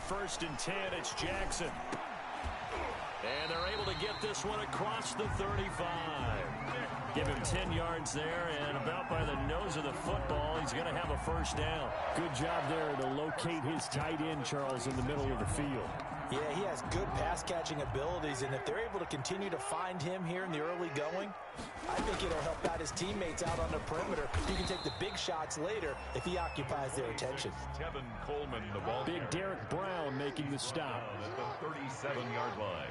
first and 10. It's Jackson. And they're able to get this one across the 35. Give him 10 yards there, and about by the nose of the football, he's going to have a first down. Good job there to locate his tight end, Charles, in the middle of the field. Yeah, he has good pass-catching abilities, and if they're able to continue to find him here in the early going, I think it'll help out his teammates out on the perimeter. You can take the big shots later if he occupies their attention. Tevin Coleman, the ball. Big Derek Brown making the stop. At the 37-yard line.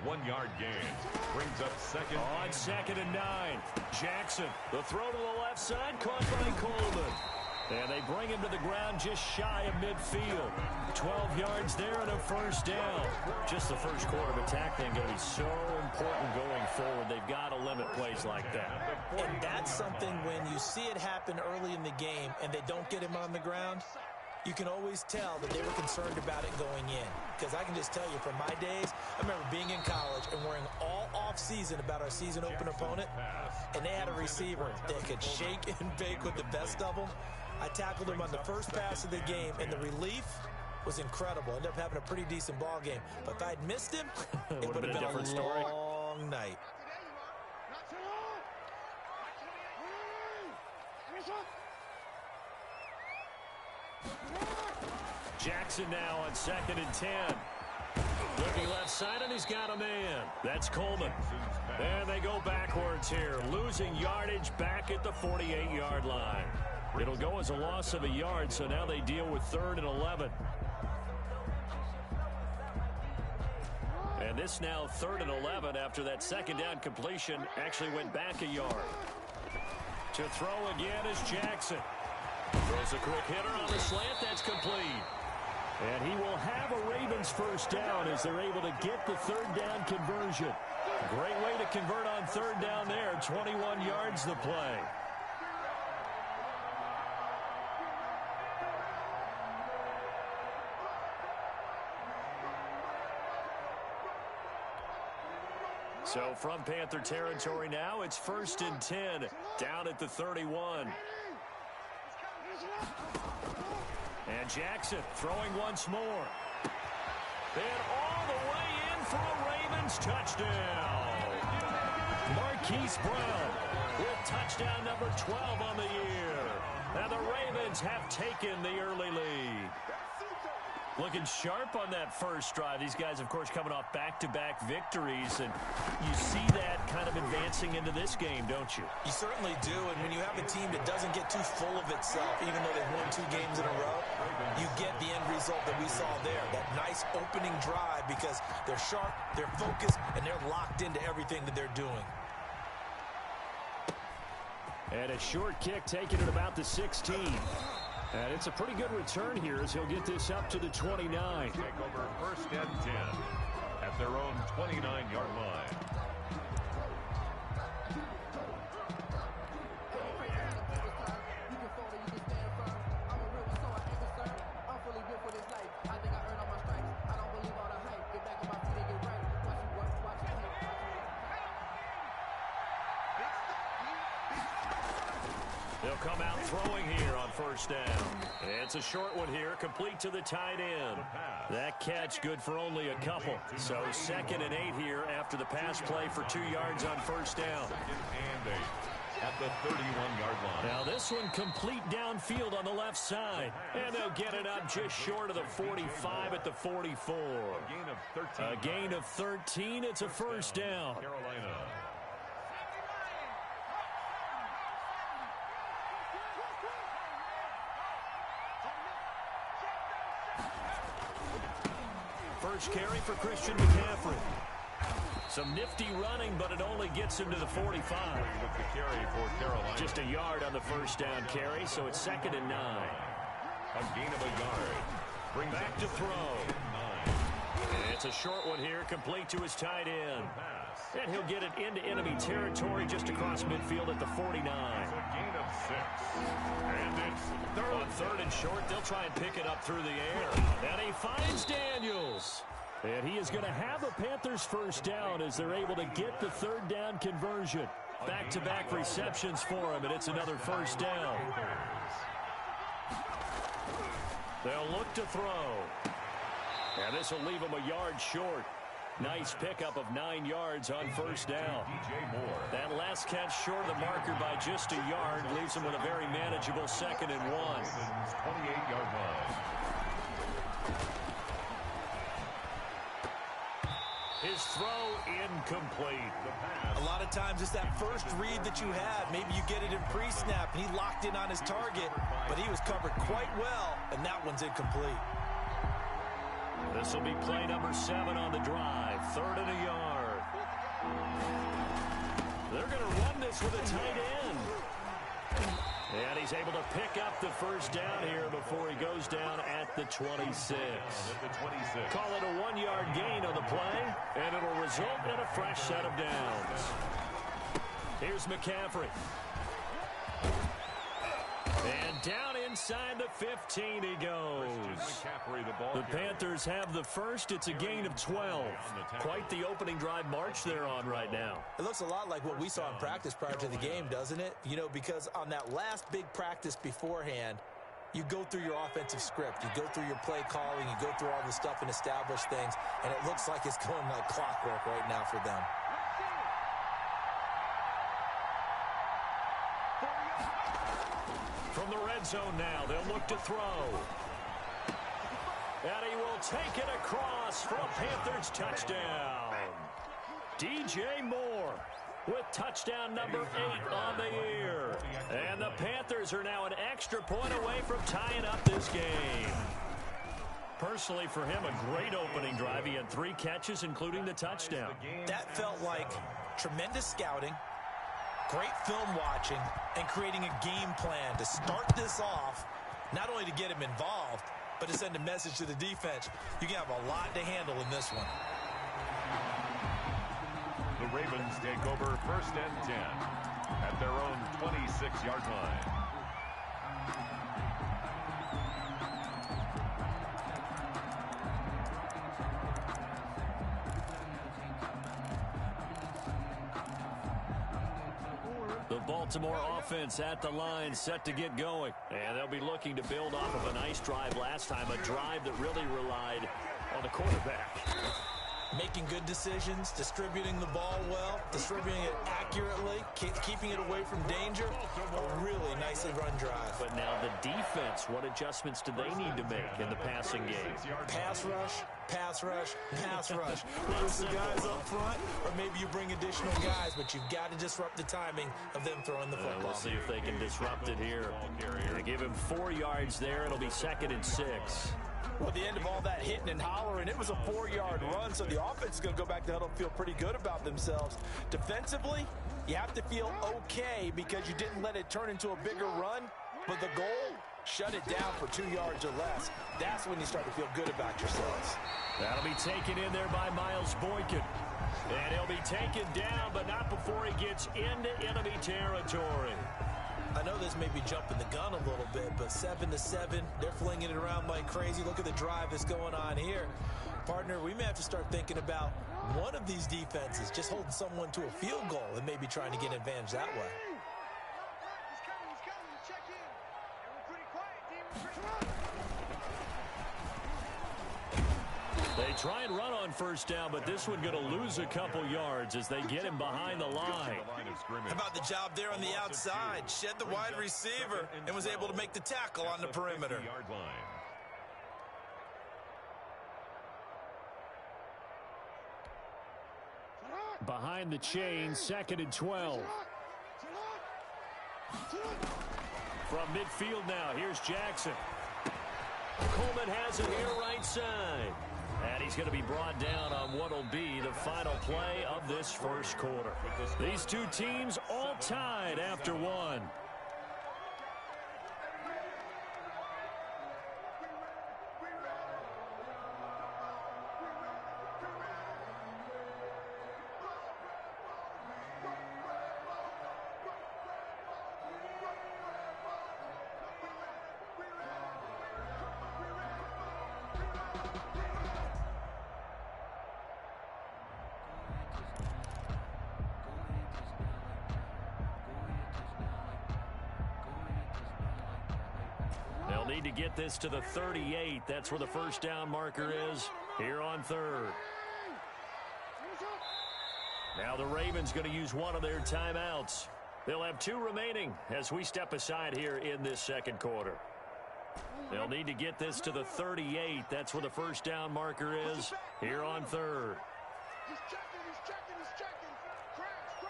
1 yard gain. Brings up second. On second and 9. Jackson, the throw to the left side, caught by Coleman. And they bring him to the ground just shy of midfield. 12 yards there and a first down. Just the first quarter of attack then going to be so important going forward. They've got to limit plays like that. And that's something when you see it happen early in the game and they don't get him on the ground, you can always tell that they were concerned about it going in. Because I can just tell you from my days, I remember being in college and worrying all off-season about our season open opponent, and they had a receiver that could shake and bake with the best of them. I tackled him on the first pass of the game, and the relief was incredible. Ended up having a pretty decent ball game. But if I'd missed him, it would have been a different story. Long night. Jackson now on second and 10. Looking left side, and he's got a man. That's Coleman. And they go backwards here, losing yardage back at the 48-yard line. It'll go as a loss of a yard, so now they deal with 3rd and 11. And this now 3rd and 11 after that second down completion actually went back a yard. To throw again is Jackson. Throws a quick hitter on the slant. That's complete. And he will have a Ravens first down as they're able to get the 3rd down conversion. Great way to convert on 3rd down there. 21 yards the play. So from Panther territory now, it's 1st and 10 down at the 31. And Jackson throwing once more. And all the way in for a Ravens touchdown. Marquise Brown with touchdown number 12 on the year. And the Ravens have taken the early lead. Looking sharp on that first drive. These guys, of course, coming off back-to-back victories, and you see that kind of advancing into this game, don't you? You certainly do, and when you have a team that doesn't get too full of itself, even though they've won 2 games in a row, you get the end result that we saw there, that nice opening drive, because they're sharp, they're focused, and they're locked into everything that they're doing. And a short kick taken at about the 16. And it's a pretty good return here as he'll get this up to the 29. Take over 1st and 10 at their own 29-yard line. They'll come out throwing here on 1st down. It's a short one here, complete to the tight end. That catch good for only a couple. So 2nd and 8 here after the pass play for 2 yards on 1st down. 2nd and 8 at the 31-yard line. Now this one complete downfield on the left side. And they'll get it up just short of the 45 at the 44. A gain of 13. It's a first down. Carolina. First carry for Christian McCaffrey. Some nifty running, but it only gets him to the 45. With the carry for Carolina. Just a yard on the first down carry, so it's 2nd and 9. A gain of a yard. Bring back to throw. And it's a short one here, complete to his tight end. And he'll get it into enemy territory just across midfield at the 49. It's a gain of 6. And it's On 3rd and short, they'll try and pick it up through the air. And he finds Daniels. And he is going to have a Panthers first down as they're able to get the 3rd down conversion. Back-to-back receptions for him, and it's another first down. They'll look to throw. And this will leave him a yard short. Nice pickup of 9 yards on first down. That last catch short of the marker by just a yard leaves him with a very manageable 2nd and 1. 28-yard line. His throw incomplete. A lot of times it's that first read that you have. Maybe you get it in pre-snap, and he locked in on his target, but he was covered quite well, and that one's incomplete. This will be play number 7 on the drive. 3rd and a yard. They're going to run this with a tight end. And he's able to pick up the first down here before he goes down at the 26. Call it a 1-yard gain on the play, and it'll result in a fresh set of downs. Here's McCaffrey. And down inside the 15 he goes. The Panthers have the first. It's a gain of 12. Quite the opening drive march they're on right now. It looks a lot like what we saw in practice prior to the game, doesn't it? You know, because on that last big practice beforehand, you go through your offensive script. You go through your play calling. You go through all the stuff and establish things. And it looks like it's going like clockwork right now for them. From the red zone now, they'll look to throw. And he will take it across for a Panthers touchdown. DJ Moore with touchdown number 8 on the year. And the Panthers are now an extra point away from tying up this game. Personally, for him, a great opening drive. He had 3 catches, including the touchdown. That felt like tremendous scouting, great film watching, and creating a game plan to start this off, not only to get him involved, but to send a message to the defense. You can have a lot to handle in this one. The Ravens take over 1st and 10 at their own 26-yard line. The Baltimore offense at the line, set to get going. And they'll be looking to build off of a nice drive last time, a drive that really relied on the quarterback. Making good decisions, distributing the ball well, distributing it accurately, keeping it away from danger. A really nicely run drive. But now the defense, what adjustments do they need to make in the passing game? Pass rush, pass rush, pass rush. Whether it's the guys up front or maybe you bring additional guys, but you've got to disrupt the timing of them throwing the football. We'll see if they can disrupt it here. They give him 4 yards there. It'll be 2nd and 6. Well, at the end of all that hitting and hollering, it was a 4-yard run, so the offense is going to go back to huddle, feel pretty good about themselves. Defensively, you have to feel okay because you didn't let it turn into a bigger run, but the goal, shut it down for 2 yards or less. That's when you start to feel good about yourselves. That'll be taken in there by Miles Boykin. And he'll be taken down, but not before he gets into enemy territory. I know this may be jumping the gun a little bit, but 7-7, they're flinging it around like crazy. Look at the drive that's going on here. Partner, we may have to start thinking about one of these defenses just holding someone to a field goal and maybe trying to get an advantage that way. They try and run on first down, but this one going to lose a couple yards as they get him behind the line. How about the job there on the outside? Shed the wide receiver and was able to make the tackle on the perimeter. Behind the chain, 2nd and 12. From midfield now, here's Jackson. Coleman has it here right side. And he's going to be brought down on what will be the final play of this first quarter. These two teams all tied after 1. They'll need to get this to the 38. That's where the first down marker is. here on third. Now the Ravens going to use one of their timeouts. They'll have 2 remaining as we step aside here in this second quarter. They'll need to get this to the 38. That's where the first down marker is here on third. He's checking. Crash.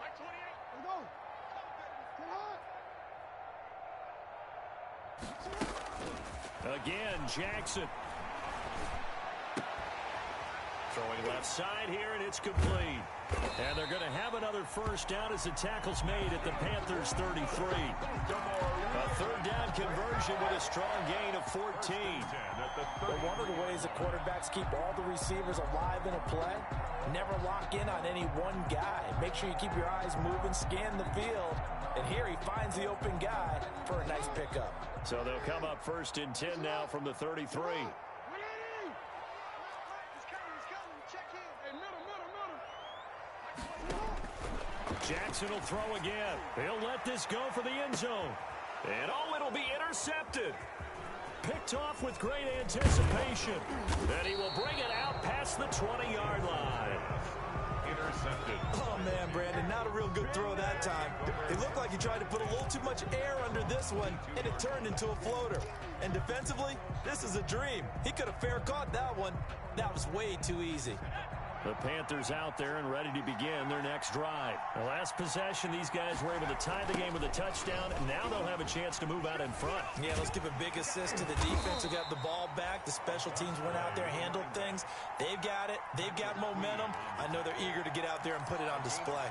Like 28. Let's go. Again, Jackson. Throwing left side here, and it's complete. And they're going to have another first down as the tackle's made at the Panthers' 33. A third down conversion with a strong gain of 14. But one of the ways the quarterbacks keep all the receivers alive in a play, never lock in on any one guy. Make sure you keep your eyes moving, scan the field. And here he finds the open guy for a nice pickup. So they'll come up first and 10 now from the 33. Jackson will throw again. He'll let this go for the end zone. And it'll be intercepted. Picked off with great anticipation. And he will bring it out past the 20-yard line. Intercepted. Oh, man, Brandon, not a real good throw that time. It looked like he tried to put a little too much air under this one, and it turned into a floater. And defensively, this is a dream. He could have fair caught that one. That was way too easy. The Panthers out there and ready to begin their next drive. The last possession, these guys were able to tie the game with a touchdown, and now they'll have a chance to move out in front. Yeah, let's give a big assist to the defense who got the ball back. The special teams went out there, handled things. They've got it. They've got momentum. I know they're eager to get out there and put it on display.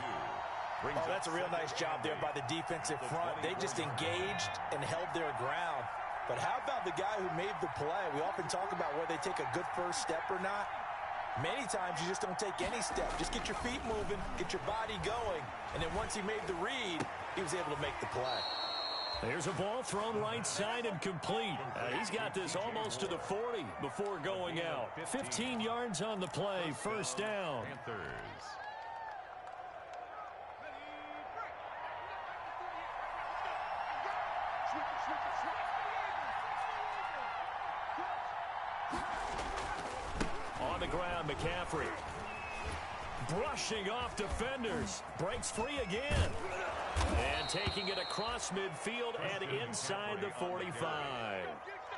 Oh, that's a real nice job there by the defensive front. They just engaged and held their ground. But how about the guy who made the play? We often talk about whether they take a good first step or not. Many times you just don't take any step. Just get your feet moving, get your body going, and then once he made the read, he was able to make the play. There's a ball thrown right side and complete. He's got this almost to the 40 before going out. 15 yards on the play, first down. Panthers. On the ground, McCaffrey. Brushing off defenders. Breaks free again. And taking it across midfield and inside the 45.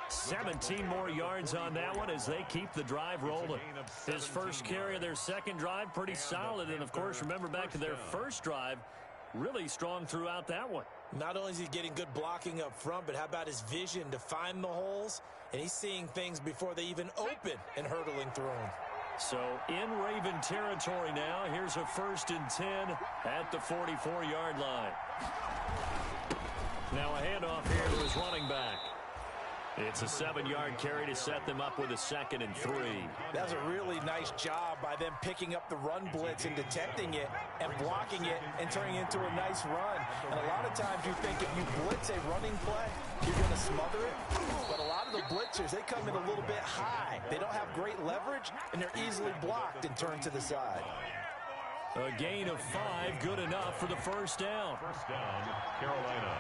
17 more yards on that one as they keep the drive rolling. His first carry of their second drive, pretty solid. And, of course, remember back to their first drive, really strong throughout that one. Not only is he getting good blocking up front, but how about his vision to find the holes? And he's seeing things before they even open and hurtling through them. So in Raven territory now. Here's a first and 10 at the 44-yard line. Now a handoff here to his running back. It's a 7-yard carry to set them up with a 2nd and 3. That's a really nice job by them picking up the run blitz and detecting it and blocking it and turning it into a nice run. And a lot of times you think if you blitz a running play, you're going to smother it. But a lot of the blitzers, they come in a little bit high. They don't have great leverage, and they're easily blocked and turned to the side. A gain of 5, good enough for the first down. First down, Carolina.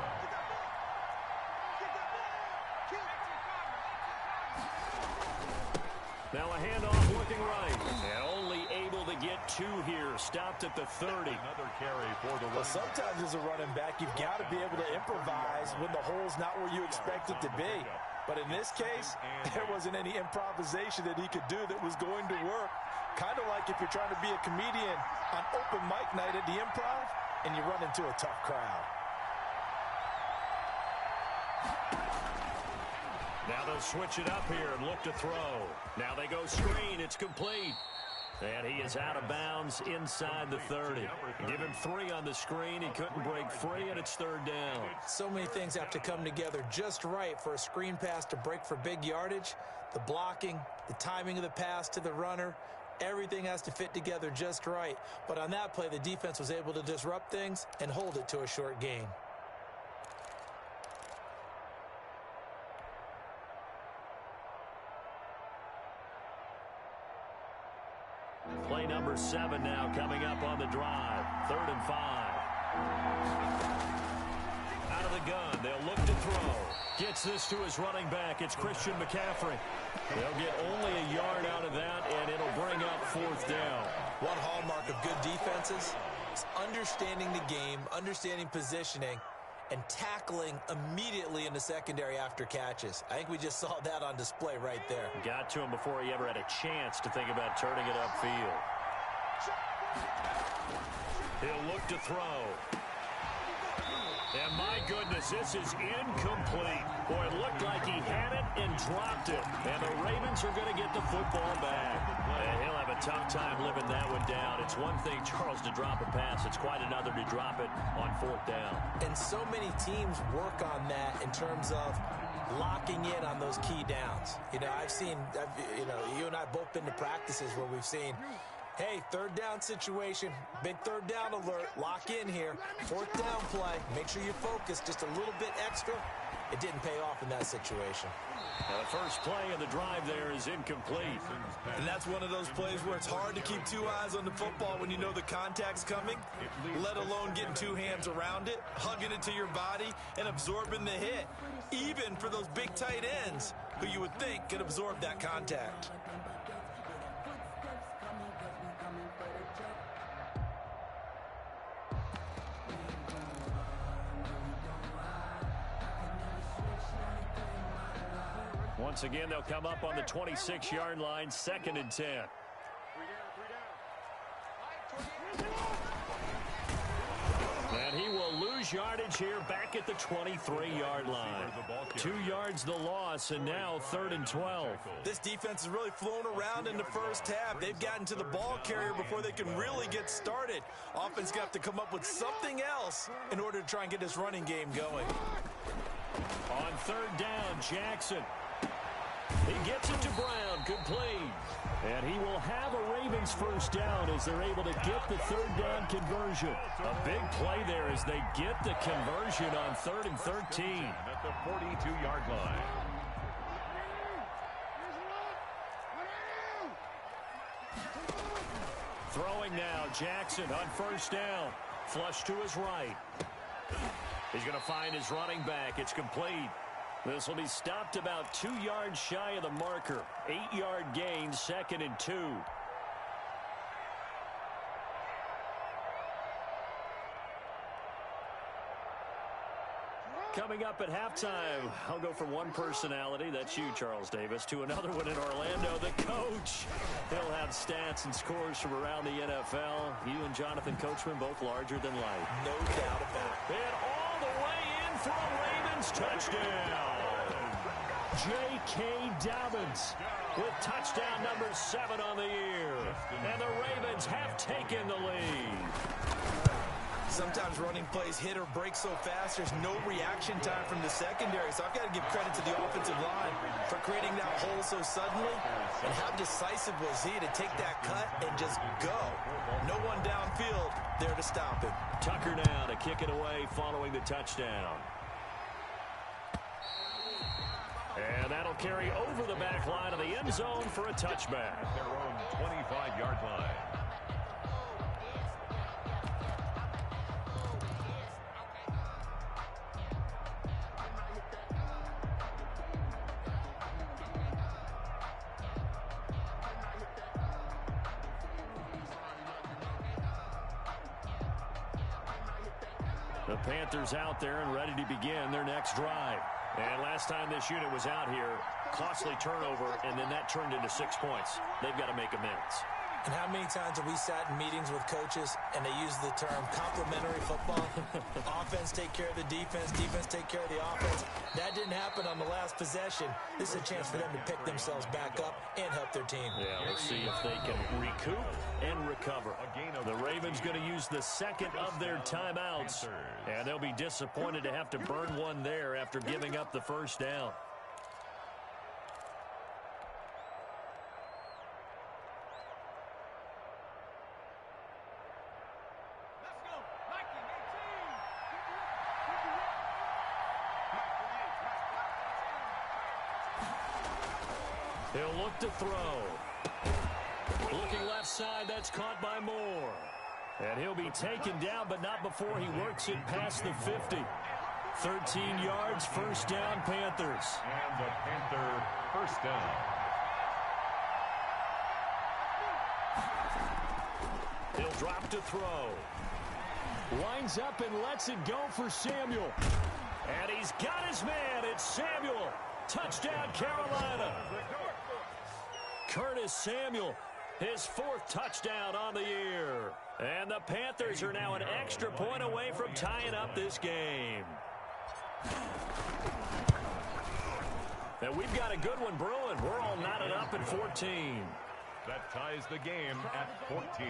Now a handoff looking right. And only able to get 2 here. Stopped at the 30. Another carry for the Well, sometimes as a running back, you've got to be able to improvise when the hole's not where you expect it to be. But in this case, there wasn't any improvisation that he could do that was going to work. Kind of like if you're trying to be a comedian on open mic night at the Improv and you run into a tough crowd. Now they'll switch it up here and look to throw. Now they go screen. It's complete. And he is out of bounds inside the 30. Give him 3 on the screen. He couldn't break free, and it's 3rd down. So many things have to come together just right for a screen pass to break for big yardage. The blocking, the timing of the pass to the runner, everything has to fit together just right. But on that play, the defense was able to disrupt things and hold it to a short gain. Play number 7 now coming up on the drive. 3rd and 5. Out of the gun. They'll look to throw. Gets this to his running back. It's Christian McCaffrey. They'll get only a yard out of that, and it'll bring up 4th down. One hallmark of good defenses is understanding the game, understanding positioning, and tackling immediately in the secondary after catches. I think we just saw that on display right there. Got to him before he ever had a chance to think about turning it upfield. He'll look to throw. And my goodness, this is incomplete. Boy, it looked like he had it and dropped it. And the Ravens are going to get the football back. And he'll have a tough time living that one down. It's one thing, Charles, to drop a pass. It's quite another to drop it on 4th down. And so many teams work on that in terms of locking in on those key downs. You know, you and I both been to practices where we've seen, hey, 3rd down situation, big 3rd down alert, lock in here, 4th down play, make sure you focus just a little bit extra. It didn't pay off in that situation. Now the first play of the drive there is incomplete. And that's one of those plays where it's hard to keep 2 eyes on the football when you know the contact's coming, let alone getting 2 hands around it, hugging it to your body, and absorbing the hit, even for those big tight ends who you would think could absorb that contact. Once again, they'll come up on the 26-yard line, 2nd and 10. And he will lose yardage here back at the 23-yard line. 2 yards the loss, and now 3rd and 12. This defense has really flown around in the first half. They've gotten to the ball carrier before they can really get started. Offense got to come up with something else in order to try and get this running game going. On 3rd down, Jackson. He gets it to Brown, complete. And he will have a Ravens first down as they're able to get the 3rd down conversion. A big play there as they get the conversion on 3rd and 13. At the 42-yard line. Throwing now, Jackson on 1st down. Flush to his right. He's going to find his running back. It's complete. This will be stopped about 2 yards shy of the marker. 8-yard gain, 2nd and 2. Coming up at halftime, I'll go from one personality, that's you, Charles Davis, to another one in Orlando, the coach. He'll have stats and scores from around the NFL. You and Jonathan Coachman both larger than life. No doubt about it. And all the way in for a Ravens touchdown. J.K. Dobbins with touchdown number 7 on the year. And the Ravens have taken the lead. Sometimes running plays hit or break so fast, there's no reaction time from the secondary. So I've got to give credit to the offensive line for creating that hole so suddenly. And how decisive was he to take that cut and just go? No one downfield there to stop him. Tucker now to kick it away following the touchdown. And that'll carry over the back line of the end zone for a touchback. Their own 25-yard line. The Panthers out there and ready to begin their next drive. And last time this unit was out here, costly turnover, and then that turned into 6 points. They've got to make amends. And how many times have we sat in meetings with coaches and they use the term complementary football? Offense take care of the defense, defense take care of the offense. That didn't happen on the last possession. This is a chance for them to pick themselves back up and help their team. Yeah, let's see if they can recoup and recover. The Ravens going to use the second of their timeouts, and they'll be disappointed to have to burn one there after giving up the first down. He'll look to throw. Looking left side, that's caught by Moore. And he'll be taken down, but not before he works it past the 50. 13 yards, first down, Panthers. And the Panther first down. He'll drop to throw. Lines up and lets it go for Samuel. And he's got his man. It's Samuel. Touchdown, Carolina. Curtis Samuel, his 4th touchdown on the year. And the Panthers are now an extra point away from tying up this game. And we've got a good one brewing. We're all knotted up at 14. That ties the game at 14.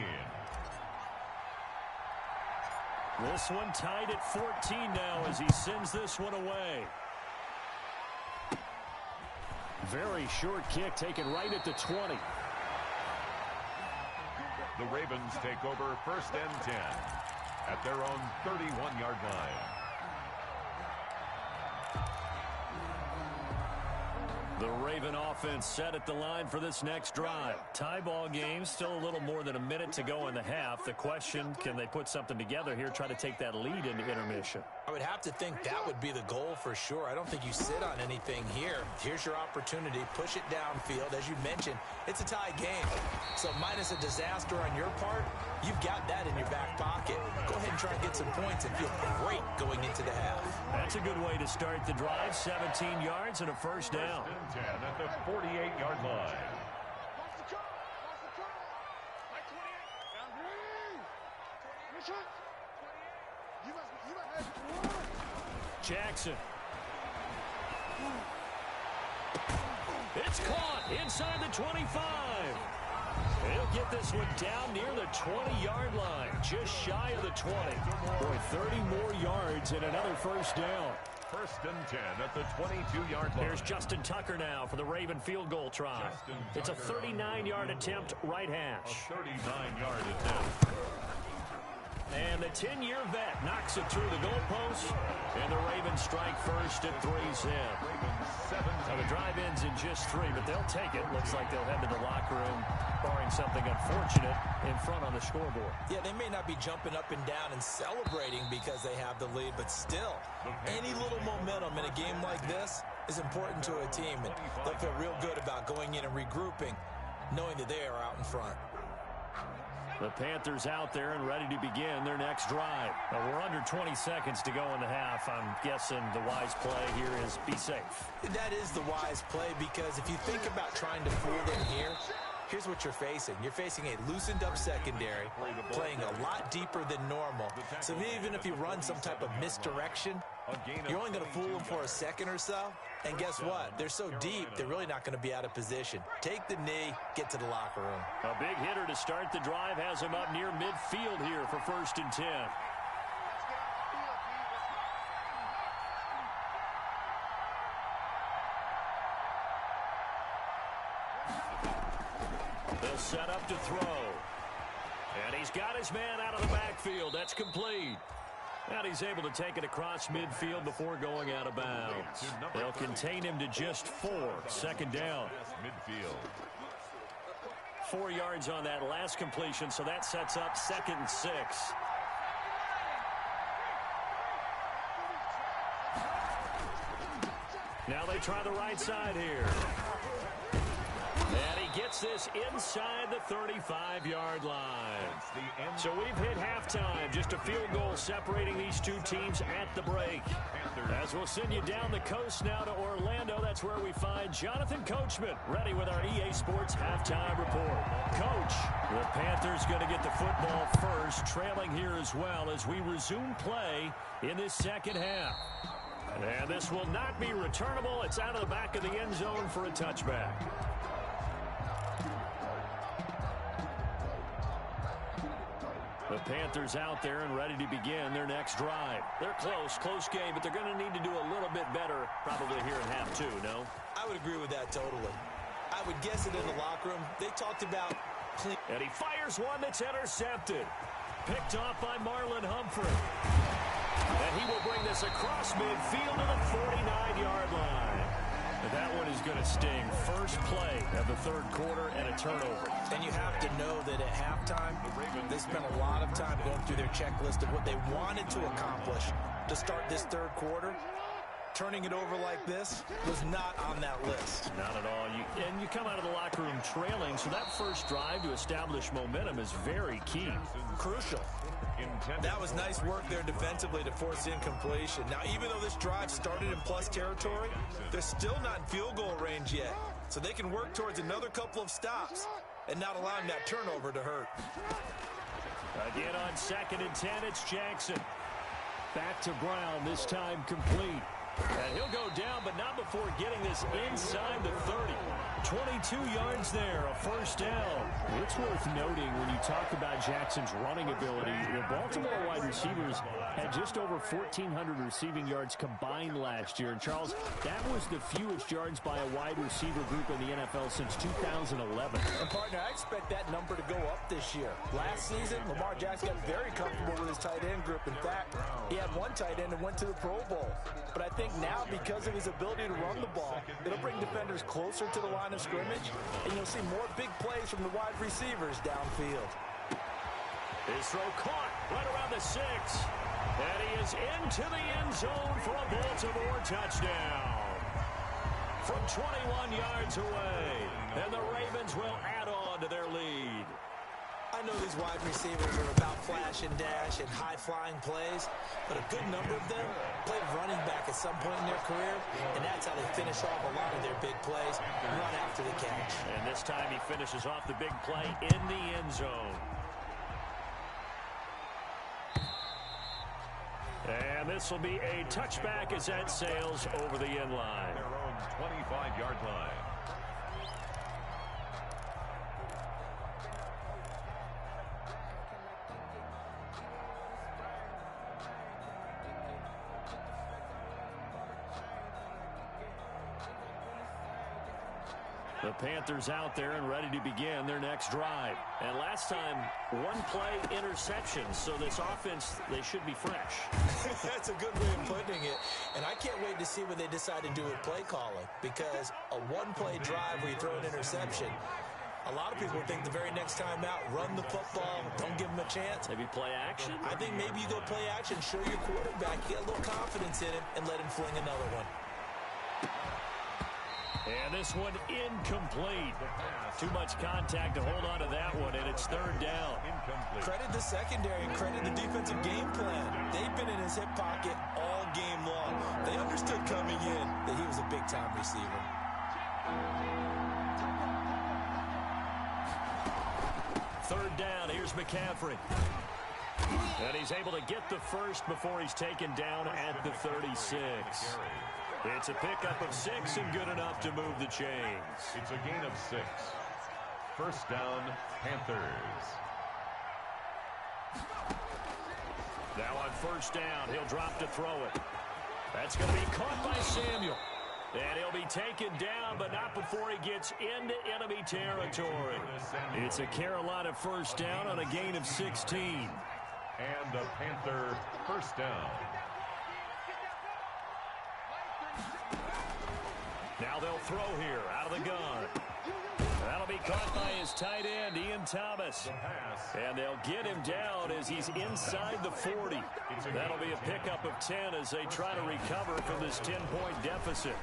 This one tied at 14 now as he sends this one away. Very short kick taken right at the 20. The Ravens take over first and 10 at their own 31-yard line. The Raven offense set at the line for this next drive. Tie ball game, still a little more than a minute to go in the half. The question, can they put something together here, try to take that lead into intermission? I would have to think that would be the goal for sure. I don't think you sit on anything here. Here's your opportunity. Push it downfield. As you mentioned, it's a tie game. So minus a disaster on your part, you've got that in your back pocket. Go ahead and try and get some points and feel great going into the half. That's a good way to start the drive. 17 yards and a first down. First and 10 at the 48-yard line. Jackson. It's caught inside the 25. He'll get this one down near the 20-yard line, just shy of the 20. Boy, 30 more yards and another first down. First and 10 at the 22-yard line. Here's Justin Tucker now for the Raven field goal try. It's a 39-yard attempt, right hash. A 39-yard attempt. And the 10-year vet knocks it through the goalpost. And the Ravens strike first at 3-zip. Now the drive ends in just 3, but they'll take it. Looks like they'll head to the locker room, barring something unfortunate, in front on the scoreboard. Yeah, they may not be jumping up and down and celebrating because they have the lead, but still, any little momentum in a game like this is important to a team. And they'll feel real good about going in and regrouping, knowing that they are out in front. The Panthers out there and ready to begin their next drive. Now, we're under 20 seconds to go in the half. I'm guessing the wise play here is be safe. That is the wise play, because if you think about trying to fool them here, here's what you're facing. You're facing a loosened up secondary, playing a lot deeper than normal. So even if you run some type of misdirection, you're only going to fool them for a second or so. And guess what? They're so deep, they're really not going to be out of position. Take the knee, get to the locker room. A big hitter to start the drive has him up near midfield here for first and 10. They'll set up to throw. And he's got his man out of the backfield. That's complete. And he's able to take it across midfield before going out of bounds. They'll contain him to just 4. Second down. Midfield. 4 yards on that last completion, so that sets up 2nd and 6. Now they try the right side here. And he gets this inside the 35-yard line. So we've hit halftime. Just a field goal separating these two teams at the break. As we'll send you down the coast now to Orlando, that's where we find Jonathan Coachman, ready with our EA Sports halftime report. Coach, the Panthers going to get the football first, trailing here as well as we resume play in this second half. And this will not be returnable. It's out of the back of the end zone for a touchback. The Panthers out there and ready to begin their next drive. They're close game, but they're going to need to do a little bit better probably here in half 2, no? I would agree with that totally. I would guess it in the locker room. They talked about clean. And he fires one that's intercepted. Picked off by Marlon Humphrey. And he will bring this across midfield to the 49-yard line. And that one is going to sting. First play of the third quarter and a turnover. And you have to know that at halftime, they spent a lot of time going through their checklist of what they wanted to accomplish to start this third quarter. Turning it over like this was not on that list. Not at all. You come out of the locker room trailing, so that first drive to establish momentum is very key. Crucial. That was nice work there defensively to force incompletion. Now, even though this drive started in plus territory, they're still not in field goal range yet. So they can work towards another couple of stops and not allowing that turnover to hurt. Again on 2nd and 10, it's Jackson. Back to Brown, this time complete. And he'll go down, but not before getting this inside the 30. 22 yards there, a first down. It's worth noting when you talk about Jackson's running ability, the Baltimore wide receivers had just over 1,400 receiving yards combined last year. And, Charles, that was the fewest yards by a wide receiver group in the NFL since 2011. And, partner, I expect that number to go up this year. Last season, Lamar Jackson got very comfortable with his tight end group. In fact, he had one tight end and went to the Pro Bowl. But I think now, because of his ability to run the ball, it'll bring defenders closer to the line of scrimmage, and you'll see more big plays from the wide receivers downfield. His throw caught right around the 6. And he is into the end zone for a Baltimore touchdown. From 21 yards away. And the Ravens will add on to their lead. I know these wide receivers are about flash and dash and high-flying plays, but a good number of them played running back at some point in their career, and that's how they finish off a lot of their big plays, run after the catch. And this time he finishes off the big play in the end zone. And this will be a touchback as that sails over the end line. Their own 25-yard line. The Panthers out there and ready to begin their next drive. And last time, one play interception. So this offense, they should be fresh. That's a good way of putting it. And I can't wait to see what they decide to do with play calling. Because a one-play drive where you throw an interception, a lot of people think the very next time out, run the football, don't give them a chance. Maybe play action? I think maybe you go play action, show your quarterback, get a little confidence in him, and let him fling another one. And this one incomplete. Too much contact to hold on to that one, and it's third down. Credit the secondary and credit the defensive game plan. They've been in his hip pocket all game long. They understood coming in that he was a big-time receiver. Third down, here's McCaffrey. And he's able to get the first before he's taken down at the 36. It's a pickup of 6 and good enough to move the chains. It's a gain of 6. First down, Panthers. Now on first down, he'll drop to throw it. That's going to be caught by Samuel. And he'll be taken down, but not before he gets into enemy territory. It's a Carolina first down on a gain of 16. And a Panther first down. Now they'll throw here out of the gun. That'll be caught by his tight end, Ian Thomas. And they'll get him down as he's inside the 40. That'll be a pickup of 10 as they try to recover from this 10-point deficit.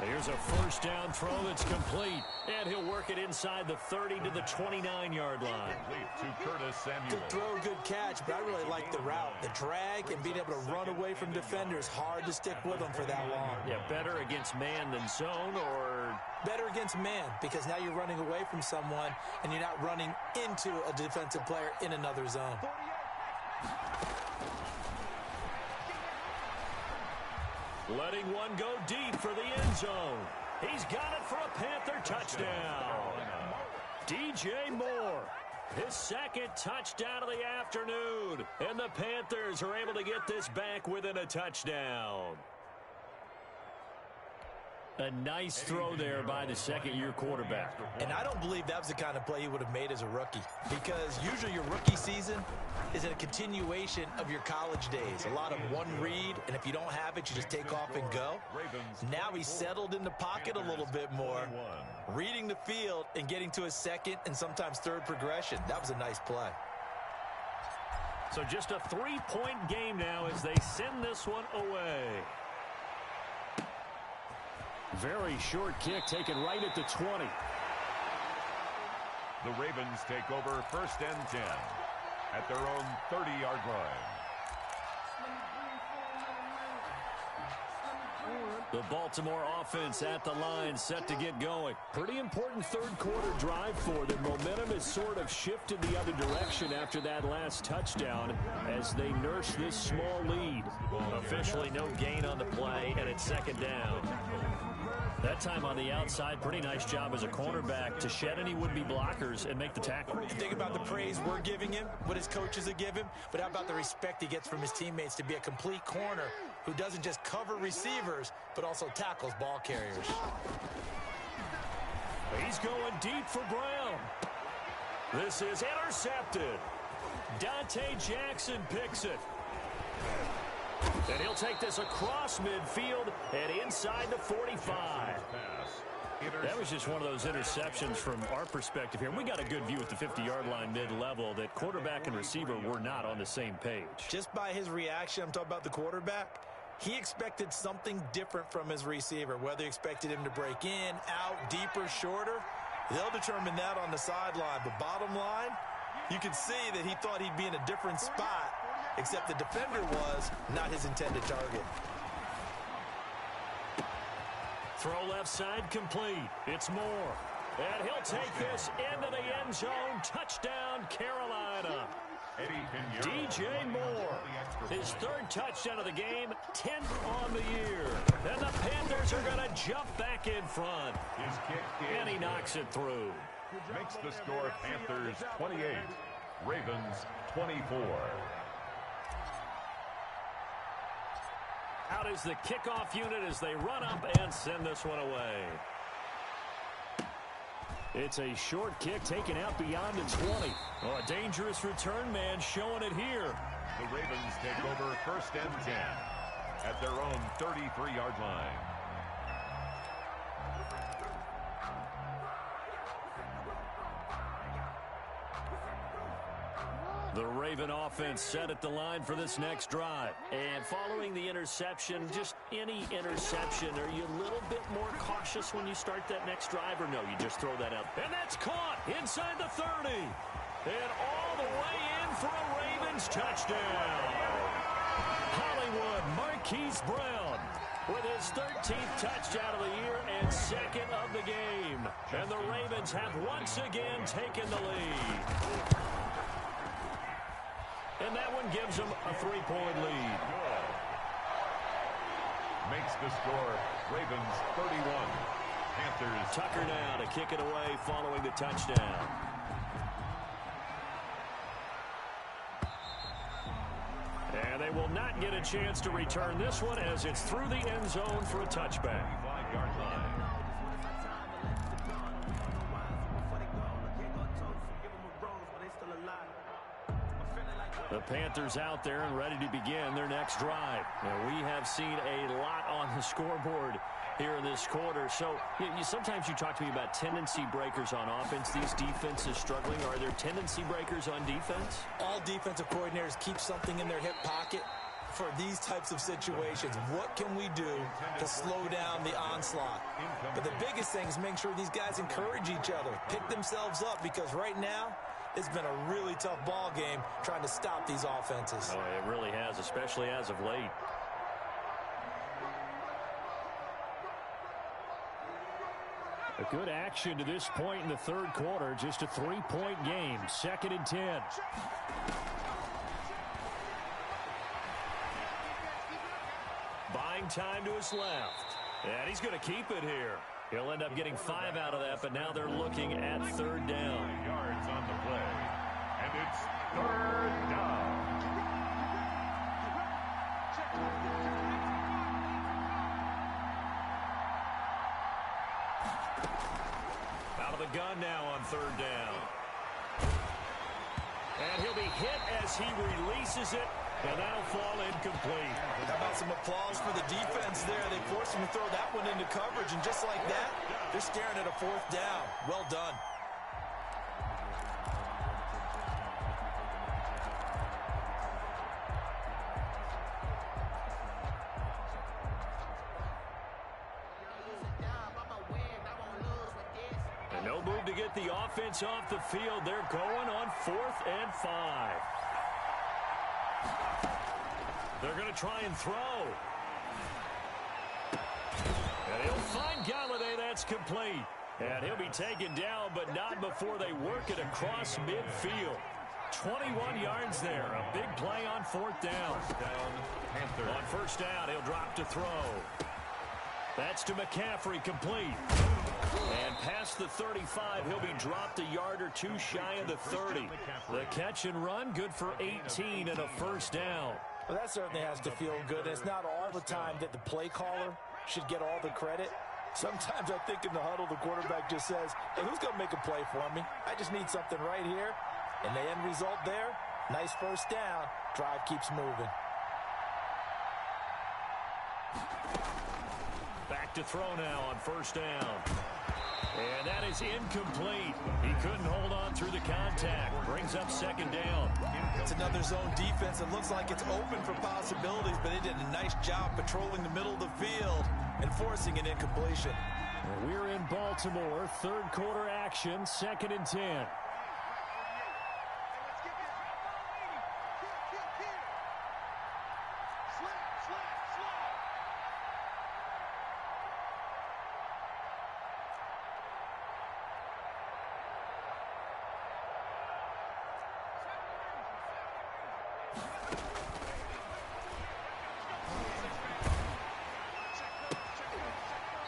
Here's a first down throw that's complete. And he'll work it inside the 30 to the 29-yard line. To Curtis Samuel. Good throw, good catch, but I really like the route. The drag and being able to run away from defenders. Hard to stick with them for that long. Yeah, better against man than zone, or better against man, because now you're running away from someone and you're not running into a defensive player in another zone. Letting one go deep for the end zone. He's got it for a Panther touchdown. DJ Moore, his second touchdown of the afternoon. And the Panthers are able to get this back within a touchdown. A nice throw there by the second-year quarterback. And I don't believe that was the kind of play he would have made as a rookie, because usually your rookie season is a continuation of your college days. A lot of one read, and if you don't have it, you just take off and go. Now he's settled in the pocket a little bit more, reading the field and getting to his second and sometimes third progression. That was a nice play. So just a 3-point game now as they send this one away. Very short kick taken right at the 20. The Ravens take over 1st and 10 at their own 30-yard line. The Baltimore offense at the line, set to get going. Pretty important third-quarter drive for them. Momentum has sort of shifted the other direction after that last touchdown as they nurse this small lead. Officially no gain on the play, and it's 2nd down. That time on the outside, pretty nice job as a cornerback to shed any would-be blockers and make the tackle. Think about the praise we're giving him, what his coaches have given him, but how about the respect he gets from his teammates to be a complete corner who doesn't just cover receivers, but also tackles ball carriers. He's going deep for Brown. This is intercepted. Dante Jackson picks it. And he'll take this across midfield and inside the 45. That was just one of those interceptions from our perspective here. We got a good view at the 50-yard line mid-level that quarterback and receiver were not on the same page. Just by his reaction, I'm talking about the quarterback, he expected something different from his receiver. Whether he expected him to break in, out, deeper, shorter, they'll determine that on the sideline. But bottom line, you can see that he thought he'd be in a different spot, except the defender was not his intended target. Throw left side complete. It's Moore. And he'll take this into the end zone. Touchdown, Carolina. DJ Moore, his 3rd touchdown of the game, 10th on the year. And the Panthers are going to jump back in front. And he knocks it through. Makes the score Panthers 28, Ravens 24. Out is the kickoff unit as they run up and send this one away. It's a short kick taken out beyond the 20. Oh, a dangerous return man showing it here. The Ravens take over 1st and 10 at their own 33-yard line. The Raven offense set at the line for this next drive. And following the interception, just any interception, are you a little bit more cautious when you start that next drive, or no, you just throw that out? And that's caught inside the 30. And all the way in for a Ravens touchdown. Hollywood Marquise Brown with his 13th touchdown of the year and 2nd of the game. And the Ravens have once again taken the lead. And that one gives them a 3-point lead. Makes the score Ravens 31. Panthers. Tucker now to kick it away following the touchdown. And they will not get a chance to return this one as it's through the end zone for a touchback. 5-yard line. The Panthers out there and ready to begin their next drive. Now, we have seen a lot on the scoreboard here in this quarter. So sometimes you talk to me about tendency breakers on offense. These defenses struggling. Are there tendency breakers on defense? All defensive coordinators keep something in their hip pocket for these types of situations. What can we do to slow down the onslaught? But the biggest thing is make sure these guys encourage each other, pick themselves up, because right now, it's been a really tough ball game trying to stop these offenses. Oh, it really has, especially as of late. A good action to this point in the third quarter. Just a 3-point game. 2nd and 10. Buying time to his left. And he's going to keep it here. He'll end up getting 5 out of that, but now they're looking at 3rd down. Yards on the play. And it's 3rd down. Out of the gun now on 3rd down. And he'll be hit as he releases it. And that'll fall incomplete. How about some applause for the defense there? They forced him to throw that one into coverage, and just like that, they're staring at a 4th down. Well done. move to get the offense off the field. They're going on 4th and 5. They're going to try and throw. And he'll find Galladay. That's complete. And he'll be taken down, but not before they work it across midfield. 21 yards there. A big play on 4th down. On 1st down, he'll drop to throw. That's to McCaffrey, complete. And past the 35, he'll be dropped a yard or two shy of the 30. The catch and run, good for 18 and a 1st down. Well, that certainly has to feel good. It's not all the time that the play caller should get all the credit. Sometimes I think in the huddle, the quarterback just says, hey, who's going to make a play for me? I just need something right here. And the end result there, nice 1st down. Drive keeps moving. Back to throw now on 1st down. And that is incomplete. He couldn't hold on through the contact. Brings up 2nd down. It's another zone defense. It looks like it's open for possibilities, but they did a nice job patrolling the middle of the field and forcing an incompletion. We're in Baltimore. 3rd quarter action. 2nd and 10.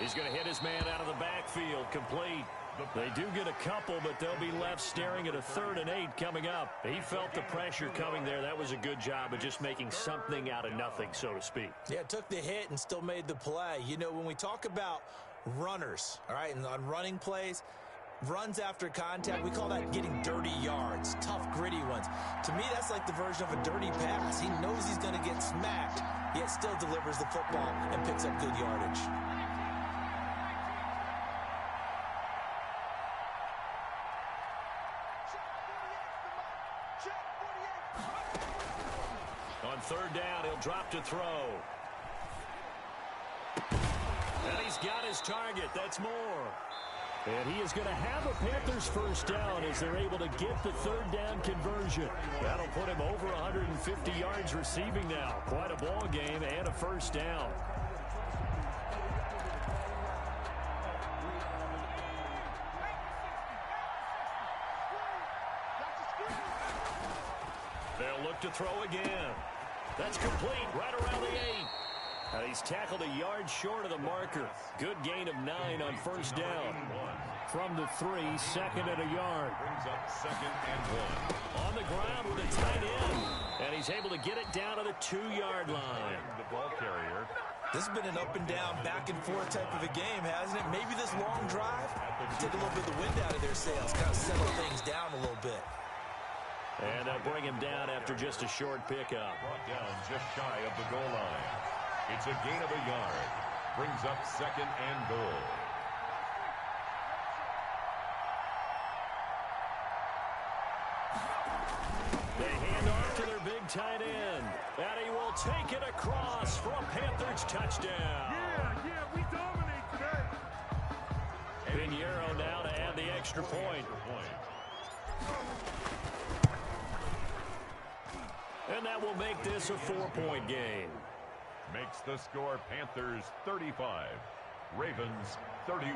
He's going to hit his man out of the backfield, complete. They do get a couple, but they'll be left staring at a 3rd and 8 coming up. He felt the pressure coming there. That was a good job of just making something out of nothing, so to speak. Yeah, took the hit and still made the play. You know, when we talk about runners, all right, and on running plays, runs after contact, we call that getting dirty yards, tough, gritty ones. To me, that's like the version of a dirty pass. He knows he's going to get smacked, yet still delivers the football and picks up good yardage. On 3rd down, he'll drop to throw. And he's got his target. That's more. And he is going to have a Panthers 1st down as they're able to get the 3rd down conversion. That'll put him over 150 yards receiving now. Quite a ball game and a 1st down. They'll look to throw again. That's complete right around the 8. And he's tackled a yard short of the marker. Good gain of 9 on 1st down. From the 3, 2nd and a yard. Brings up 2nd and 1. On the ground with a tight end. And he's able to get it down to the 2-yard line. The ball carrier. This has been an up and down, back and forth type of a game, hasn't it? Maybe this long drive, take a little bit of the wind out of their sails, kind of settle things down a little bit. And they'll bring him down after just a short pickup. Brought down just shy of the goal line. It's a gain of a yard. Brings up 2nd and goal. They hand off to their big tight end. And he will take it across for a Panthers touchdown. Yeah, we dominate today. Pinheiro now to add the extra point. And that will make this a 4-point game. Makes the score Panthers 35, Ravens 31.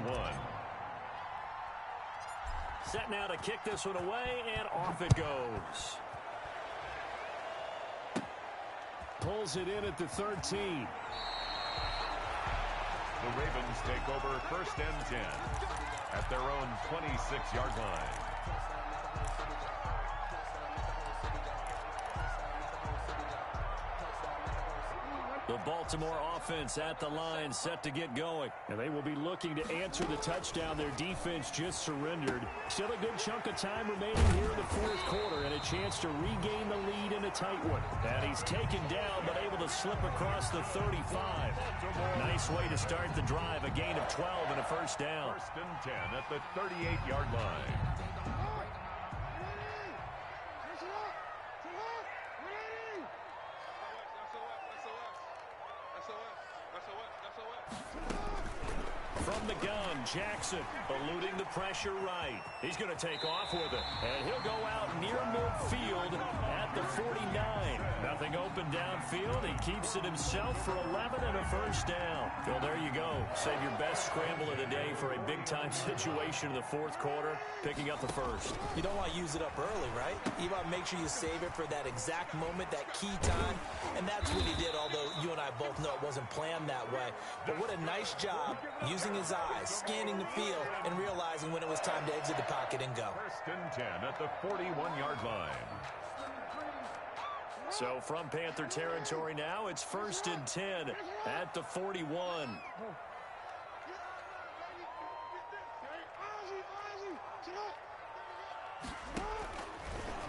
Set now to kick this one away, and off it goes. Pulls it in at the 13. The Ravens take over 1st and 10 at their own 26-yard line. The Baltimore offense at the line, set to get going. And they will be looking to answer the touchdown their defense just surrendered. Still a good chunk of time remaining here in the 4th quarter and a chance to regain the lead in a tight one. And he's taken down but able to slip across the 35. Nice way to start the drive, a gain of 12 and a 1st down. 1st and 10 at the 38-yard line. From the gun, Jackson eluding the pressure right. He's going to take off with it. And he'll go out near midfield at the 49. Nothing open downfield. He keeps it himself for 11 and a first down. Well, there you go. Save your best scramble of the day for a big-time situation in the fourth quarter, picking up the first. You don't want to use it up early, right? You want to make sure you save it for that exact moment, that key time. And that's what he did, although you and I both know it wasn't planned that way. But what a nice job using his eyes, scanning the field, and realizing when it was time to exit the pocket and go. First and 10 at the 41-yard line. So from Panther territory now, it's first and 10 at the 41.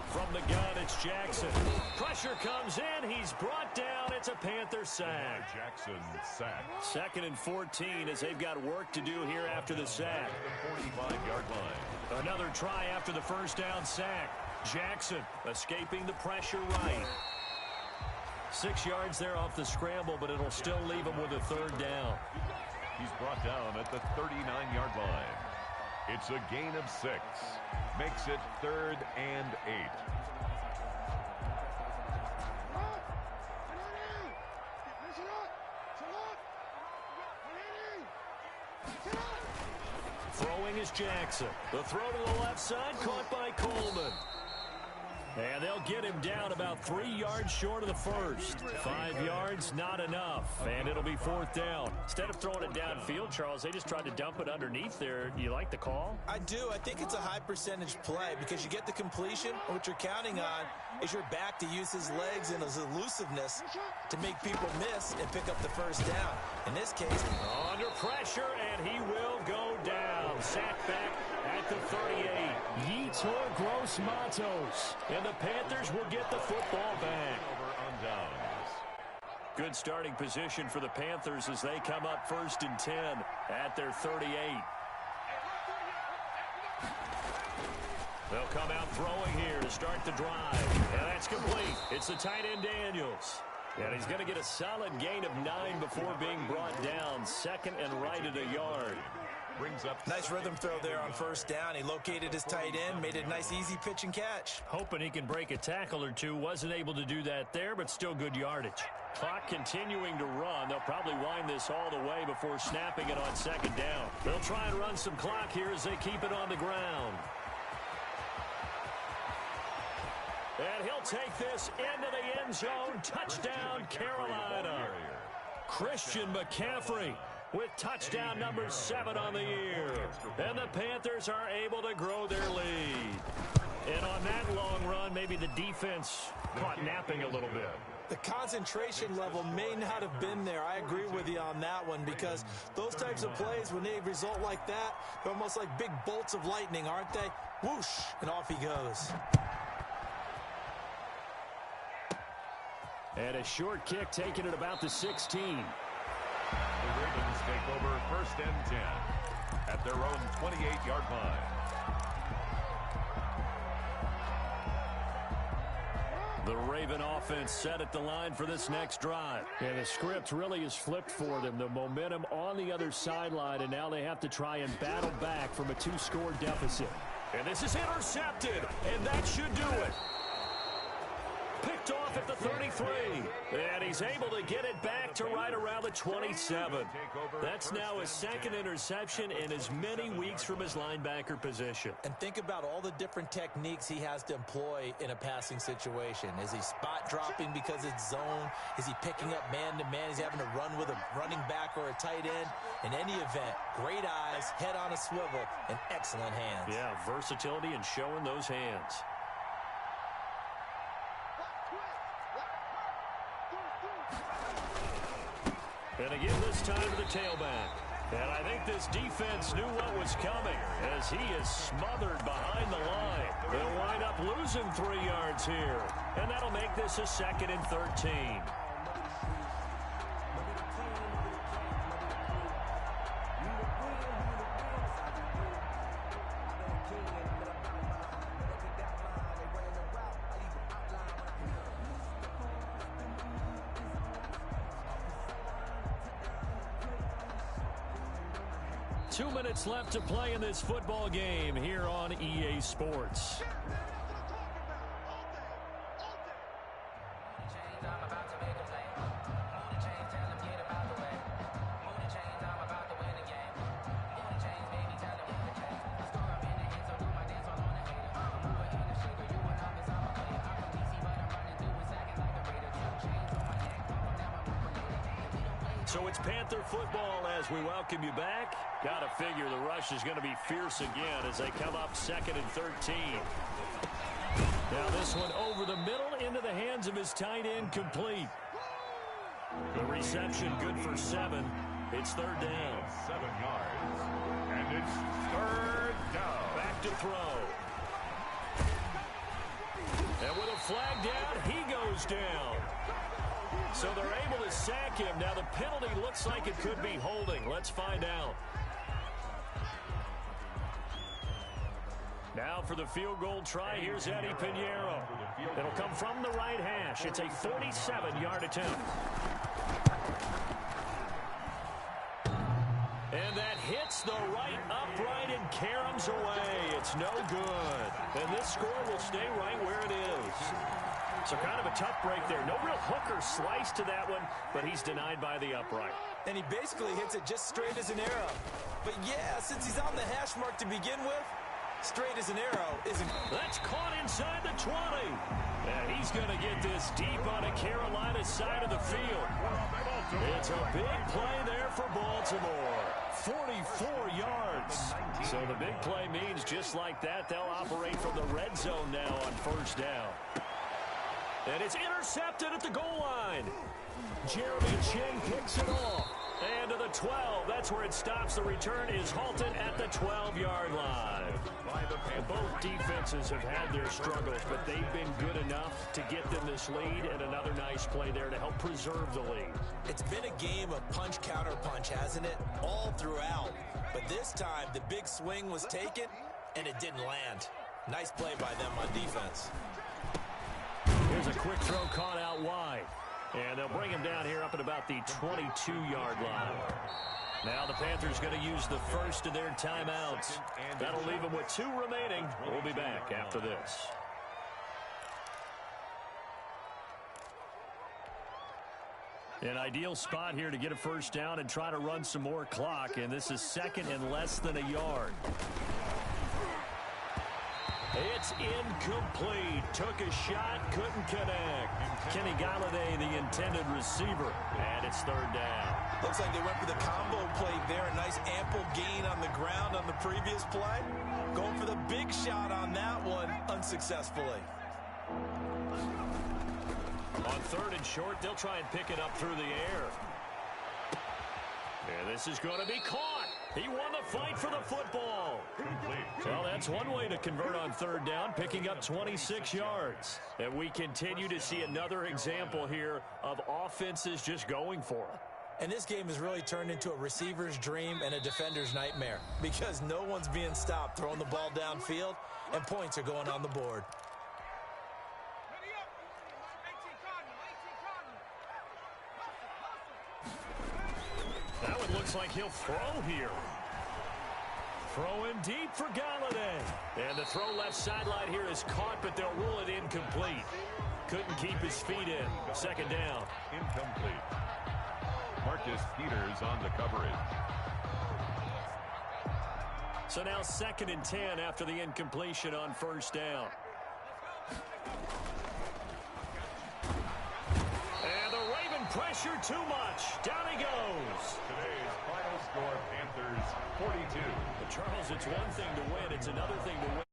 From the gun, it's Jackson. Pressure comes in. He's brought down. It's a Panther sack. Jackson sacked. Second and 14 as they've got work to do here after the sack. The 45-yard line. Another try after the first down sack. Jackson escaping the pressure right. 6 yards there off the scramble, but it'll still leave him with a third down. He's brought down at the 39-yard line. It's a gain of 6. Makes it 3rd and 8. Throwing is Jackson. The throw to the left side, caught by Coleman. And they'll get him down about 3 yards short of the first. 5 yards, not enough. And it'll be fourth down. Instead of throwing it downfield, Charles, they just tried to dump it underneath there. Do you like the call? I do. I think it's a high percentage play because you get the completion. And what you're counting on is your back to use his legs and his elusiveness to make people miss and pick up the first down. In this case, under pressure, and he will go down. Sacked back at the 38. Yetur Gross Matos. And the Panthers will get the football back. Over on downs. Good starting position for the Panthers as they come up first and 10 at their 38. They'll come out throwing here to start the drive. And that's complete. It's the tight end Daniels. And he's going to get a solid gain of 9 before being brought down. Second and right at a yard. Brings up nice rhythm throw there on first down. He located his tight end, made it a nice easy pitch and catch. Hoping he can break a tackle or two. Wasn't able to do that there, but still good yardage. Clock continuing to run. They'll probably wind this all the way before snapping it on second down. They'll try and run some clock here as they keep it on the ground. And he'll take this into the end zone. Touchdown, Carolina. Christian McCaffrey with touchdown number 7 on the year. And the Panthers are able to grow their lead. And on that long run, maybe the defense caught napping a little bit. The concentration level may not have been there. I agree with you on that one because those types of plays, when they result like that, they're almost like big bolts of lightning, aren't they? Whoosh, and off he goes. And a short kick taken at about the 16. The Ravens take over first and 10 at their own 28-yard line. The Raven offense set at the line for this next drive. And the script really is flipped for them. The momentum on the other sideline, and now they have to try and battle back from a 2-score deficit. And this is intercepted, and that should do it. Picked off at the 33. And he's able to get it back to right around the 27. That's now his second interception in as many weeks from his linebacker position. And think about all the different techniques he has to employ in a passing situation. Is he spot dropping because it's zone? Is he picking up man-to-man? Is he having to run with a running back or a tight end? In any event, great eyes, head on a swivel, and excellent hands. Yeah, versatility and showing those hands. And again, this time to the tailback. And I think this defense knew what was coming as he is smothered behind the line. They'll wind up losing 3 yards here. And that'll make this a 2nd and 13. 2 minutes left to play in this football game here on EA Sports. So it's Panther football as we welcome you back. Got to figure the rush is going to be fierce again as they come up 2nd and 13. Now this one over the middle into the hands of his tight end, complete. The reception good for 7. It's 3rd down. 7 yards. And it's 3rd down. Back to throw. And with a flag down, he goes down. So they're able to sack him. Now the penalty looks like it could be holding. Let's find out. Now for the field goal try, here's Eddie Pinheiro. It'll come from the right hash. It's a 47-yard attempt. And that hits the right upright and caroms away. It's no good. And this score will stay right where it is. So kind of a tough break there. No real hook or slice to that one, but he's denied by the upright. And he basically hits it just straight as an arrow. But yeah, since he's on the hash mark to begin with, straight as an arrow isn't. That's caught inside the 20. And he's going to get this deep on a Carolina side of the field. It's a big play there for Baltimore. 44 yards. So the big play means just like that, they'll operate from the red zone now on 1st down. And it's intercepted at the goal line. Jeremy Ching picks it off. And to the 12. That's where it stops. The return is halted at the 12-yard line. Both defenses have had their struggles, but they've been good enough to get them this lead, and another nice play there to help preserve the lead. It's been a game of punch-counter-punch, hasn't it? All throughout. But this time, the big swing was taken, and it didn't land. Nice play by them on defense. Here's a quick throw caught out wide. And they'll bring him down here up at about the 22-yard line. Now the Panthers going to use the first of their timeouts. That'll leave them with 2 remaining. We'll be back after this. An ideal spot here to get a 1st down and try to run some more clock. And this is 2nd and less than a yard. It's incomplete. Took a shot, couldn't connect. Kenny Galladay, the intended receiver, and it's 3rd down. Looks like they went for the combo play there. A nice ample gain on the ground on the previous play. Going for the big shot on that one, unsuccessfully. On 3rd and short, they'll try and pick it up through the air. And this is going to be caught. He won the fight for the football. Well, that's one way to convert on 3rd down, picking up 26 yards. And we continue to see another example here of offenses just going for it. And this game has really turned into a receiver's dream and a defender's nightmare because no one's being stopped throwing the ball downfield, and points are going on the board. That one looks like he'll throw here. Throw in deep for Galladay. And the throw left sideline here is caught, but they'll rule it incomplete. Couldn't keep his feet in. 2nd down. Incomplete. Marcus Peters on the coverage. So now 2nd and 10 after the incompletion on 1st down. And the Raven pressure too much. Down he goes. Today's final score, Panthers 42. But Charles, it's one thing to win. It's another thing to win.